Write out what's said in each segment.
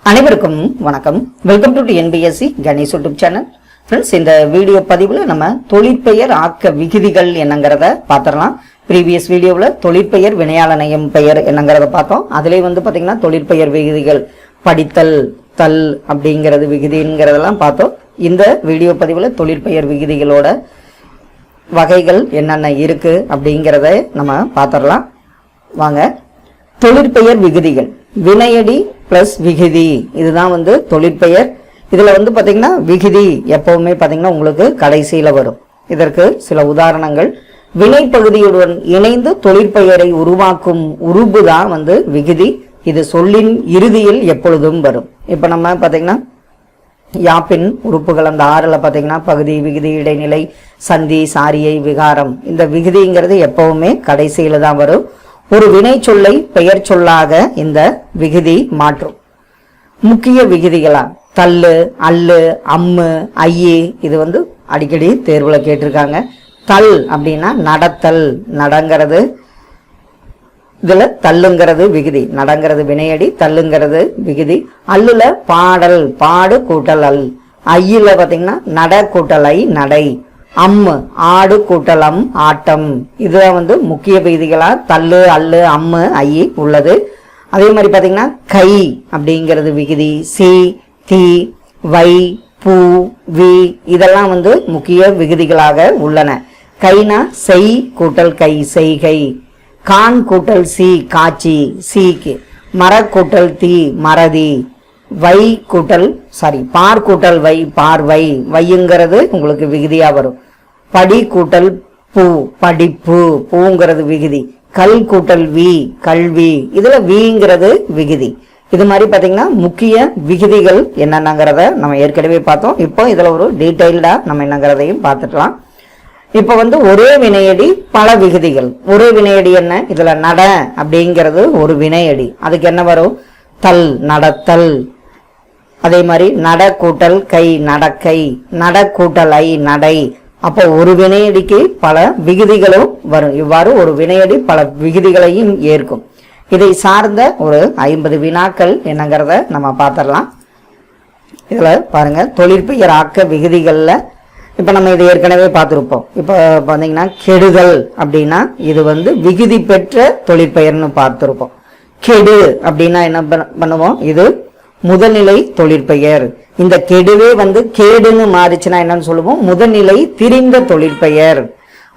அனைவருக்கும் வணக்கம். Welcome to NBSC Ganesh YouTube channel. Friends, இந்த வீடியோ பதிவில் நம்ம தொழிற்பெயர் ஆக்க விகுதிகள் என்னங்கிறத பார்த்துடலாம். ப்ரீவியஸ் வீடியோவில் தொழிற்பெயர் வினையாளனையும் பெயர் என்னங்கிறத பார்த்தோம். அதிலே பார்த்தீங்கன்னா தொழிற்பெயர் விகுதிகள் படித்தல், தல் அப்படிங்கிறது விகுதிங்கிறதெல்லாம் பார்த்தோம். இந்த வீடியோ பதிவில் தொழிற்பெயர் விகுதிகளோட வகைகள் என்னென்ன இருக்கு அப்படிங்கிறத நம்ம பார்த்துடலாம். வாங்க. தொழிற்பெயர் விகுதிகள் வினையடி பிளஸ் விகுதி, இதுதான் தொழிற்பெயர். இதுல பாத்தீங்கன்னா விகுதி எப்பவுமே பாத்தீங்கன்னா உங்களுக்கு கடைசியில வரும். இதற்கு சில உதாரணங்கள். வினை பகுதியுடன் இணைந்து தொழிற்பெயரை உருவாக்கும் உருபு தான் விகுதி. இது சொல்லின் இறுதியில் எப்பொழுதும் வரும். இப்ப நம்ம பாத்தீங்கன்னா யாப்பின் உறுப்புகள் அந்த ஆறுல பாத்தீங்கன்னா பகுதி, விகுதி, இடைநிலை, சந்தி, சாரியை, விகாரம். இந்த விகுதிங்கிறது எப்பவுமே கடைசியில தான் வரும். ஒரு வினை சொல்லை பெயர் சொல்லாக இந்த விகுதி மாற்றும். முக்கிய விகுதிகளா தல்லு, அல்லு, அம்மு, ஐயே, இது அடிக்கடி தேர்வுல கேட்டிருக்காங்க. தல் அப்படின்னா நடத்தல், நடங்கிறது. இதுல தள்ளுங்கிறது விகுதி, நடங்கிறது வினையடி, தள்ளுங்கிறது விகுதி. அல்லுல பாடல், பாடு கூட்டல் அல். ஐயில பாத்தீங்கன்னா நட கூட்டல் ஐ, நடை. அம்மு ஆடு கூட்டலம் ஆட்டம். இதுதான் முக்கிய விகுதிகளா தல்லு, அல்லு, அம்மு, ஐ உள்ளது. அதே மாதிரி பாத்தீங்கன்னா கை அப்படிங்கிறது விகுதி. சி, தி, வை, பூ, வி இதெல்லாம் முக்கிய விகுதிகளாக உள்ளன. கைனா செய் கூட்டல் கை, செய்கை. கான் கூட்டல் சி, காட்சி, சீக்கு. மர கூட்டல் தி, மறதி. வை கூட்டல் பார் கூட்டல் வை, பார்வை. வையுங்கிறது உங்களுக்கு விகுதியா வரும். படி கூட்டல் பூ, படிப்பு. பூங்கிறது விகுதி. கல் கூட்டல் வி, கல்வி. இதுல விங்கிறது விகுதி. இது மாதிரி பாத்தீங்கன்னா முக்கிய விகுதிகள் என்னென்னங்கிறத நம்ம ஏற்கனவே பார்த்தோம். இப்போ இதுல ஒரு டீடைல்டா நம்ம என்னங்கிறதையும் பார்த்துக்கலாம். இப்ப ஒரே வினையடி பல விகுதிகள். ஒரே வினையடி என்ன? இதுல நட அப்படிங்கிறது ஒரு வினையடி. அதுக்கு என்ன வரும்? தல், நடத்தல். அதே மாதிரி நட கூட்டல் கை, நடக்கை. நட கூட்டல் ஐ, நடை. அப்போ ஒரு வினையடிக்கு பல விகுதிகளும் வரும். இவ்வாறு ஒரு வினையடி பல விகுதிகளையும் ஏற்கும். இதை சார்ந்த ஒரு 50 வினாக்கள் என்னங்கிறத நம்ம பார்த்துடலாம். இதுல பாருங்க, தொழிற்பெயர் ஆக்க விகுதிகள்ல இப்ப நம்ம இதை ஏற்கனவே பார்த்திருப்போம். இப்ப பாத்தீங்கன்னா கெடுதல் அப்படின்னா இது விகுதி பெற்ற தொழிற்பெயர்னு பார்த்திருப்போம். கெடு அப்படின்னா என்ன பண்ணுவோம்? இது முதல்நிலை தொழிற்பெயர். இந்த கெடுவே கேடுன்னு மாறிச்சுன்னா என்னன்னு சொல்லுவோம்? முதல்நிலை திரிந்த தொழிற்பெயர்.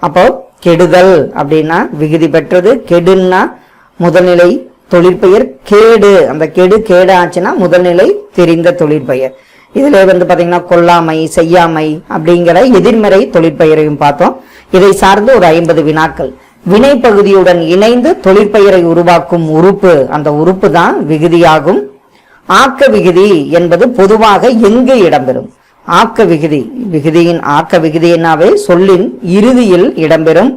அப்போ கெடுதல் அப்படின்னா விகுதி பெற்றது. கெடுன்னா முதல்நிலை தொழிற்பெயர். கேடு, அந்த கெடு கேடு ஆச்சுன்னா முதல்நிலை திரிந்த தொழிற்பெயர். இதுல பாத்தீங்கன்னா கொல்லாமை, செய்யாமை அப்படிங்கிற எதிர்மறை தொழிற்பெயரையும் பார்த்தோம். இதை சார்ந்து ஒரு 50 வினாக்கள். வினை பகுதியுடன் இணைந்து தொழிற்பெயரை உருவாக்கும் உறுப்பு, அந்த உறுப்பு தான் விகுதியாகும். ஆக்க விகுதி என்பது பொதுவாக எங்கு இடம்பெறும்? ஆக்க விகுதி, விகுதியின் ஆக்க விகுதியினாவே சொல்லின் இறுதியில் இடம்பெறும்.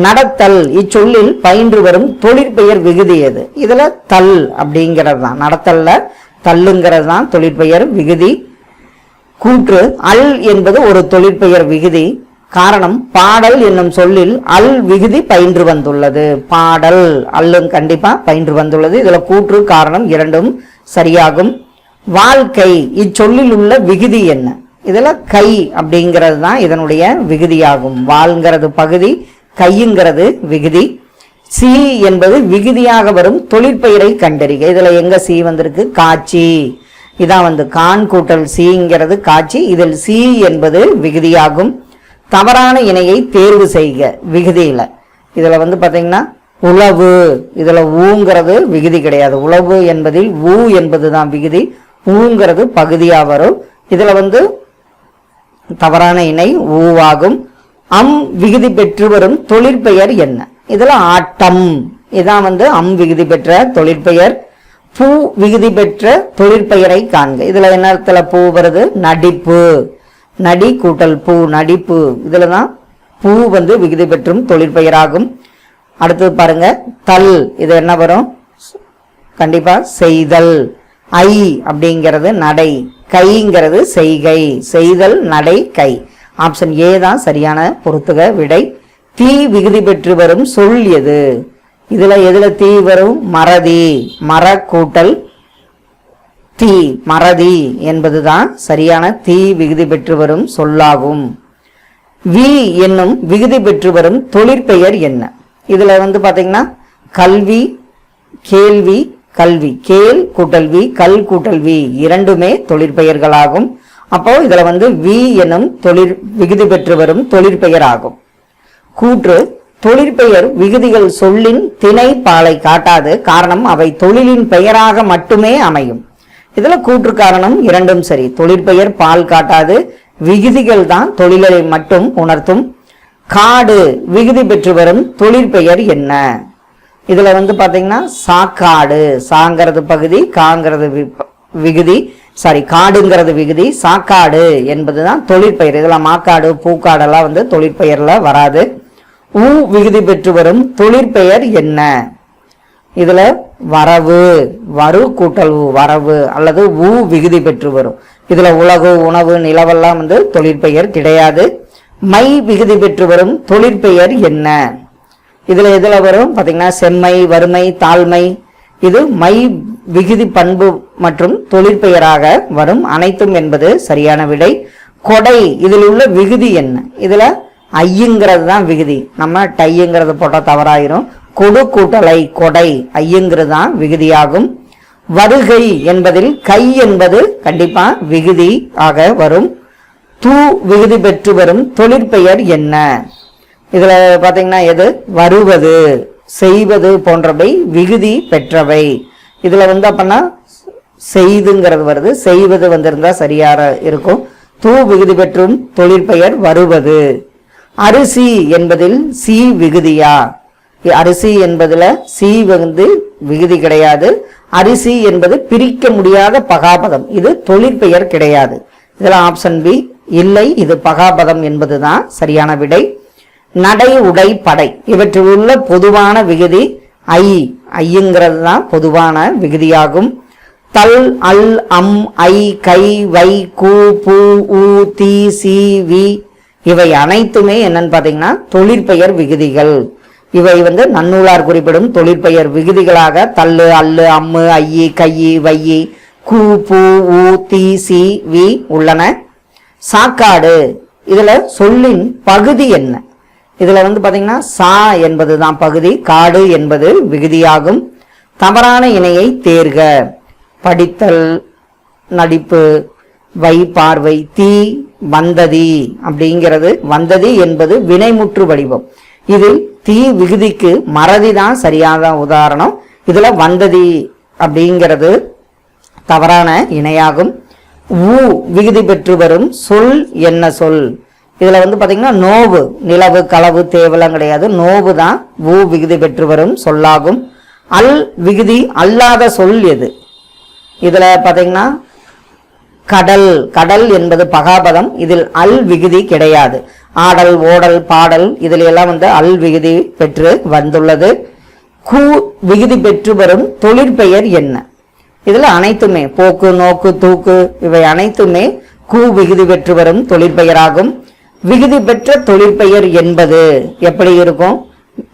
நடத்தல், இச்சொல்லில் பயின்று வரும் தொழிற்பெயர் விகுதி எது? இதுல தல் அப்படிங்கிறது தான். நடத்தல்ல தள்ளுங்கிறது தான் தொழிற்பெயர் விகுதி. கூற்று அல் என்பது ஒரு தொழிற்பெயர் விகுதி. காரணம், பாடல் என்னும் சொல்லில் அல் விகுதி பயின்று வந்துள்ளது. பாடல் அல்லும் கண்டிப்பா பயின்று வந்துள்ளது. இதுல கூற்று காரணம் இரண்டும் சரியாகும். வாழ்க்கை, இச்சொல்லில் உள்ள விகுதி என்ன? இதுல கை அப்படிங்கிறது தான் இதனுடைய விகுதியாகும். வாழ்ங்கிறது பகுதி, கையுங்கிறது விகுதி. சி என்பது விகுதியாக வரும் தொழிற்பெயரை கண்டறிக. இதுல எங்க சி வந்திருக்கு? காட்சி. இதான் கான் கூட்டல் சிங்கிறது காட்சி. இதில் சி என்பது விகுதியாகும். தவறான இணையை தேர்வு செய்க விகுதியில. இதுல பாத்தீங்கன்னா உளவு, இதுல ஊங்கிறது விகுதி கிடையாது. உளவு என்பதில் ஊ என்பதுதான் விகுதி. ஊங்கிறது பகுதியா வரும். இதுல தவறான இணை ஊவாகும். அம் விகுதி பெற்று வரும் தொழிற்பெயர் என்ன? இதுல ஆட்டம். இதான் அம் விகுதி பெற்ற தொழிற்பெயர். பூ விகுதி பெற்ற தொழிற்பெயரை காண்க. இதுல என்ன இடத்துல பூ வருது? நடிப்பு. நடி கூட்டல் பூ, நடிப்பு. இதுலதான் பூ விகுதி பெற்றும் தொழிற்பெயராகும். அடுத்தது பாருங்க, தல். இது என்ன வரும்? கண்டிப்பா செய்தல். ஐ அப்படிங்கிறது நடை. கைங்கிறது செய்கை. செய்தல், நடை, கை. ஆப்ஷன் ஏ தான் சரியான பொறுத்துக விடை. தீ விகுதி பெற்று வரும் சொல் எது? இதுல எதுல தீ வரும்? மறதி. மர கூட்டல் தீ மறதி என்பதுதான் சரியான தீ விகுதி பெற்று வரும் சொல்லாகும். வி என்னும் விகுதி பெற்று வரும் தொழிற்பெயர் என்ன? இதுல பாத்தீங்கன்னா கல்வி, கேள்வி, கல்வி, கேள் கூட்டல் வி, கல் கூட்டல் வி இரண்டுமே தொழிற்பெயர்களாகும். அப்போ இதுல வி என்னும் விகுதி பெற்று வரும் தொழிற்பெயர் ஆகும். கூற்று தொழிற்பெயர் விகுதிகள் சொல்லின் திணை பாலை காட்டாது. காரணம் அவை தொழிலின் பெயராக மட்டுமே அமையும். இதுல கூற்று காரணம் இரண்டும் சரி. தொழிற்பெயர் பால் காட்டாது, விகுதிகள் தான் தொழிலை மட்டும் உணர்த்தும். காடு விகுதி பெற்று வரும் தொழிற்பெயர் என்ன? இதுல பாத்தீங்கன்னா சாக்காடு, சாங்கிறது பகுதி, காங்கிறது விகுதி, காடுங்கிறது விகுதி, சாக்காடு என்பதுதான் தொழிற்பெயர். இதுல மாக்காடு, பூக்காடெல்லாம் தொழிற்பெயர்ல வராது. ஊ விகுதி பெற்று வரும் தொழிற்பெயர் என்ன? இதுல வரவு, வரு கூட்டல் வரவு அல்லது ஊ விகுதி பெற்று வரும். இதுல உலகு, உணவு, நிலவெல்லாம் தொழிற்பெயர் கிடையாது. மை விகுதி பெற்று வரும் தொழிற்பெயர் என்ன? இதுல வரும் பாத்தீங்கன்னா செம்மை, வறுமை, தாழ்மை. இது மை விகுதி பண்பு மற்றும் தொழிற்பெயராக வரும். அனைத்தும் என்பது சரியான விடை. கொடை இதில் உள்ள விகுதி என்ன? இதுல ஐயுங்கிறது தான் விகுதி. நம்ம டையுங்கிறது போட்டா தவறாயிரும். கொடு கூட்டலை கொடை, ஐயுங்கிறது தான் விகுதியாகும். வருகை என்பதில் கை என்பது கண்டிப்பா விகுதி ஆக வரும். தூ விகுதி பெற்று வரும் தொழிற்பெயர் என்ன? இதுல பாத்தீங்கன்னா எது? வருவது, செய்வது போன்றவை விகுதி பெற்றவை. இதுல அப்பனா செய்துங்கிறது வருது, செய்வது வந்திருந்தா சரியாக இருக்கும். தூ விகுதி பெற்றும் தொழிற்பெயர் வருவது. அரிசி என்பதில் சி விகுதியா? அரிசி என்பதுல சி விகுதி கிடையாது. அரிசி என்பது பிரிக்க முடியாத பகாபதம். இது தொழிற்பெயர் கிடையாது. இதுல ஆப்ஷன் பி இல்லை, இது பகாபதம் என்பதுதான் சரியான விடை. நடை, உடை, படை இவற்றில் உள்ள பொதுவான விகுதி ஐ, ஐயுங்கிறது தான் பொதுவான விகுதியாகும். தல், அல், அம், ஐ, கை, வை, கு, பு, உ, தி, சி, வி இவை அனைத்துமே என்னன்னு பாத்தீங்கன்னா தொழிற்பெயர் விகுதிகள். இவை நன்னூலார் குறிப்பிடும் தொழிற்பெயர் விகுதிகளாக தல்லு, அல்லு, அம்மு, ஐயி, கையி, வையி, கு, பு, உ, தி, சி, வி உள்ளன. சாக்காடு இதுல சொல்லின் பகுதி என்ன? இதுல பாத்தீங்கன்னா சா என்பதுதான் பகுதி, காடு என்பது விகுதியாகும். தவறான இணையை தேர்க. படித்தல், நடிப்பு, வை, பார்வை, தீ, வந்ததி அப்படிங்கிறது. வந்ததி என்பது வினைமுற்று வடிவம். இதில் தீ விகுதிக்கு மறதிதான் சரியான உதாரணம். இதுல வந்ததி அப்படிங்கிறது தவறான இணையாகும். ஊ விகுதி பெற்று வரும் சொல் என்ன சொல்? இதுல பாத்தீங்கன்னா நோவு, நிலவு, களவு, தேவலம் கிடையாது. நோவு தான் ஊ விகுதி பெற்று வரும் சொல்லாகும். அல் விகுதி அல்லாத சொல் எது? இதுல பாத்தீங்கன்னா கடல், கடல் என்பது பகாபதம். இதில் அல் விகுதி கிடையாது. ஆடல், ஓடல், பாடல் இதில் எல்லாம் அல் விகுதி பெற்று வந்துள்ளது. கு விகுதி பெற்று வரும் தொழிற்பெயர் என்ன? இதுல அனைத்துமே போக்கு, நோக்கு, தூக்கு இவை அனைத்துமே கு விகுதி பெற்று வரும் தொழிற்பெயராகும். விகுதி பெற்ற தொழிற்பெயர் என்பது எப்படி இருக்கும்?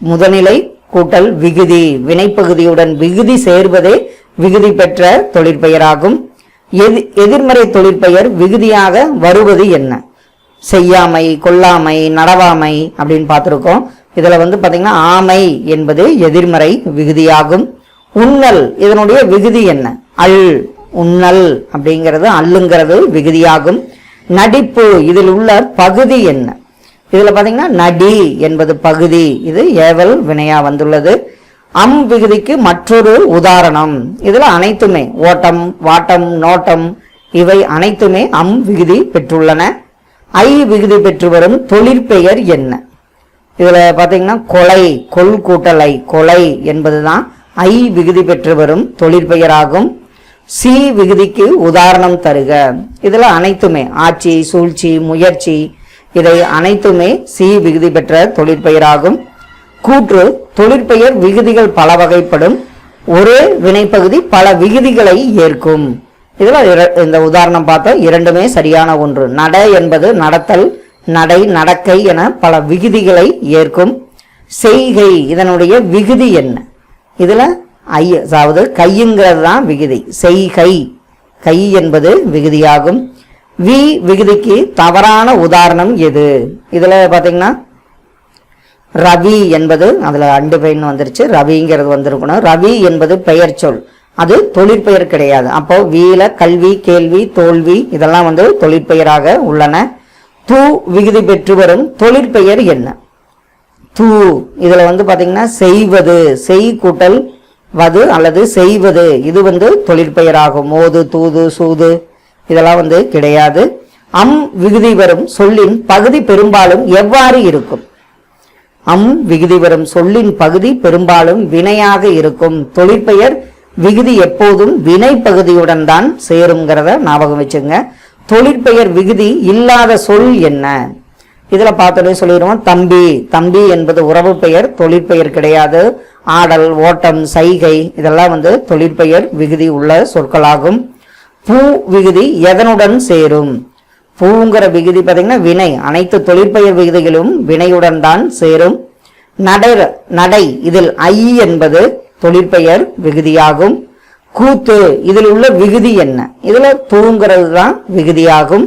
முதநிலை கூட்டல் விகுதி, வினைப்பகுதியுடன் விகுதி சேர்வதே விகுதி பெற்ற தொழிற்பெயராகும். எதிர்மறை தொழிற்பெயர் விகுதியாக வருவது என்ன? செய்யாமை, கொல்லாமை, நடவாமை அப்படின்னு பார்த்திருக்கோம். இதுல பாத்தீங்கன்னா ஆமை என்பது எதிர்மறை விகுதியாகும். உண்ணல் இதனுடைய விகுதி என்ன? அல், உண்ணல் அப்படிங்கிறது அல்லுங்கிறது விகுதியாகும். நடிப்பு இதில் உள்ள பகுதி என்ன? இதுல பாத்தீங்கன்னா நடி என்பது பகுதி. இது ஏவல் வினையா வந்துள்ளது. அம் விகுதிக்கு மற்றொரு உதாரணம். இதுல அனைத்துமே ஓட்டம், வாட்டம், நோட்டம் இவை அனைத்துமே அம் விகுதி பெற்றுள்ளன. ஐ விகுதி பெற்று வரும் தொழிற்பெயர் என்ன? இதுல பாத்தீங்கன்னா கொலை, கொல் கூட்டலை கொலை என்பதுதான் ஐ விகுதி பெற்று வரும் தொழிற்பெயராகும். சி விகுதிக்கு உதாரணம் தருக. இதுல அனைத்துமே ஆட்சி, சூழ்ச்சி, முயற்சி இதை அனைத்துமே சி விகுதி பெற்ற தொழிற்பெயராகும். கூற்று தொழிற்பெயர் விகுதிகள் பல வகைப்படும். ஒரே வினைப்பகுதி பல விகுதிகளை ஏற்கும். இதுல இந்த உதாரணம் பார்த்தா இரண்டுமே சரியான ஒன்று. நட என்பது நடத்தல், நடை, நடக்கை என பல விகுதிகளை ஏற்கும். செய்கை இதனுடைய விகுதி என்ன? இதுல அதாவது கையுங்கிறது தான் விகுதி. செய்கை கை என்பது விகுதியாகும். வி விகுதிக்கு தவறான உதாரணம் எது? இதுல பாத்தீங்கன்னா ரவி என்பது அதுல அண்டுபெயர்னு வந்துருச்சு, ரவிங்கிறது வந்திருக்கணும். ரவி என்பது பெயர் சொல், அது தொழிற்பெயர் கிடையாது. அப்போ வீல கல்வி, கேள்வி, தோல்வி இதெல்லாம் வந்து தொழிற்பெயராக உள்ளன. தூ விகுதி பெற்று வரும் தொழிற்பெயர் என்ன? தூ இதுல வந்து பாத்தீங்கன்னா செய்வது, செய் கூட்டல் வது அல்லது செய்வது, இது வந்து தொழிற்பெயராகும். மோது, தூது, சூது இதெல்லாம் வந்து கிடையாது. அம் விகுதி வரும் சொல்லின் பகுதி பெரும்பாலும் எவ்வாறு இருக்கும்? அம் விகுதி வரும் சொல்லின் பகுதி பெரும்பாலும் வினையாக இருக்கும். தொழிற்பெயர் விகுதி எப்போதும் வினை பகுதியுடன் தான் சேருங்கிறத ஞாபகம் வச்சுங்க. தொழிற்பெயர் விகுதி இல்லாத சொல் என்ன? இதுல பார்த்தோன்னே சொல்லிடுவோம் தம்பி. தம்பி என்பது உறவு பெயர், தொழிற்பெயர் கிடையாது. ஆடல், ஓட்டம், சைகை இதெல்லாம் வந்து தொழிற்பெயர் விகுதி உள்ள சொற்களாகும். பூ விகுதி எதனுடன் சேரும்? பூங்கிற விகுதி பார்த்தீங்கன்னா வினை, அனைத்து தொழிற்பெயர் விகுதிகளும் வினையுடன் தான் சேரும். நடை இதில் ஐ என்பது தொழிற்பெயர் விகுதியாகும். கூத்து இதில் உள்ள விகுதி என்ன? இதுல தூங்கிறது தான் விகுதியாகும்.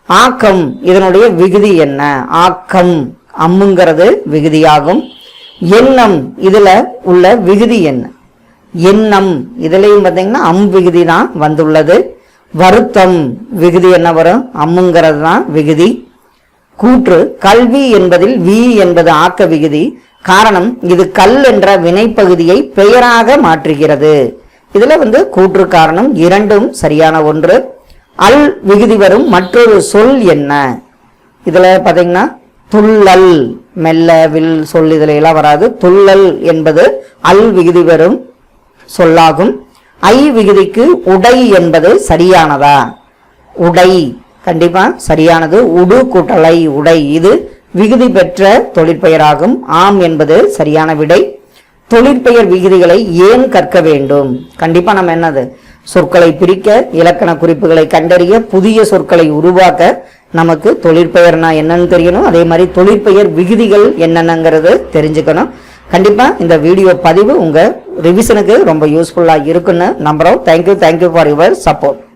ஆக்கம் இதனுடைய விகுதி என்ன? ஆக்கம் அம்முங்கிறது விகுதியாகும். எண்ணம் இதுல உள்ள விகுதி என்ன? எண்ணம் இதுலயும் பார்த்தீங்கன்னா அம் விகுதி தான் வந்துள்ளது. வருத்தம் விகுதி என்ன வரும்? அம்முங்கிறது தான் விகுதி. கூற்று கல்வி என்பதில் வி என்பது ஆக்க விகுதி. காரணம் இது கல் என்ற வினைப்பகுதியை பெயராக மாற்றுகிறது. இதுல வந்து கூற்று காரணம் இரண்டும் சரியான ஒன்று. அல் விகுதி வரும் மற்றொரு சொல் என்ன? இதுல பாத்தீங்கன்னா துள்ளல், மெல்ல, வில் சொல் இதுல எல்லாம் வராது. துள்ளல் என்பது அல் விகுதி வரும் சொல்லாகும். ஐ விகுதிக்கு உடை என்பது சரியானதா? உடை கண்டிப்பா சரியானது. உடு கூட்டலை உடை, இது விகுதி பெற்ற தொழிற்பெயராகும். ஆம் என்பது சரியான விடை. தொழிற்பெயர் விகுதிகளை ஏன் கற்க வேண்டும்? கண்டிப்பா நம்ம என்னது சொற்களை பிரிக்க, இலக்கண குறிப்புகளை கண்டறிய, புதிய சொற்களை உருவாக்க நமக்கு தொழிற்பெயர்னா என்னன்னு தெரியணும். அதே மாதிரி தொழிற்பெயர் விகுதிகள் என்னென்னங்கிறது தெரிஞ்சுக்கணும். கண்டிப்பா இந்த வீடியோ பதிவு உங்க ரிவிஷனுக்கு ரொம்ப யூஸ்ஃபுல்லா இருக்குன்னு நம்புறோம். Thank you for your support.